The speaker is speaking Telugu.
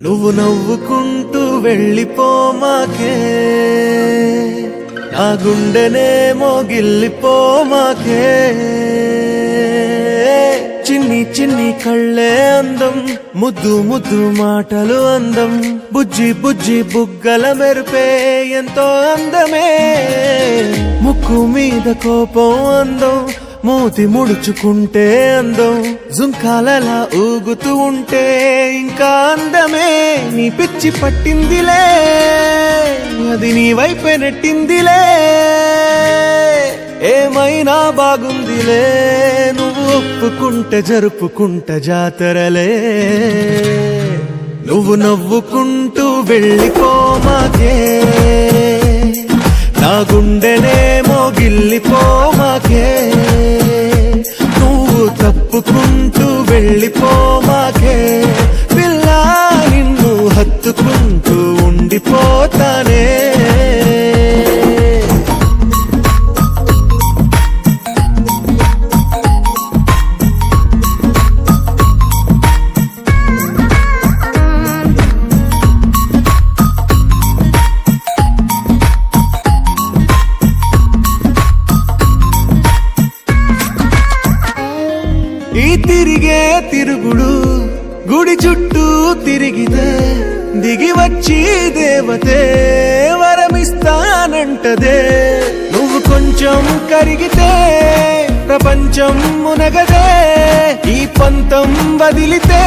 నువ్వు నవ్వుకుంటూ వెళ్ళిపోమాకే, నా గుండెనే మోగిల్లిపోమాకే. చిన్ని చిన్ని కళ్ళే అందం, ముద్దు ముద్దు మాటలు అందం, బుజ్జి బుజ్జి బుగ్గల మెరుపే ఎంతో అందమే. ముక్కు మీద కోపం అందం, మూతి ముడుచుకుంటే అందం, జుంకాలలా ఊగుతూ ఉంటే ఇంకా అందమే. నీ పిచ్చి పట్టిందిలే, అది నీ వైపే నెట్టిందిలే. ఏమైనా బాగుందిలే, నువ్వు ఒప్పుకుంటే జరుపుకుంటే జాతరలే. నువ్వు నవ్వుకుంటూ వెళ్ళిపోమాకే, నా గుండెనే మోగిల్లిపోమాకే. నువ్వు తప్పుకుంటూ వెళ్ళిపోమాకే, పిల్ల నిన్ను హత్తుకుంటూ ఉండిపోతానే. ఈ తిరిగే తిరుగుడు గుడి చుట్టూ తిరిగితే, దిగి వచ్చి దేవతే వరమిస్తానంటదే. నువ్వు కొంచెం కరిగితే ప్రపంచం మునగదే, ఈ పంతం వదిలితే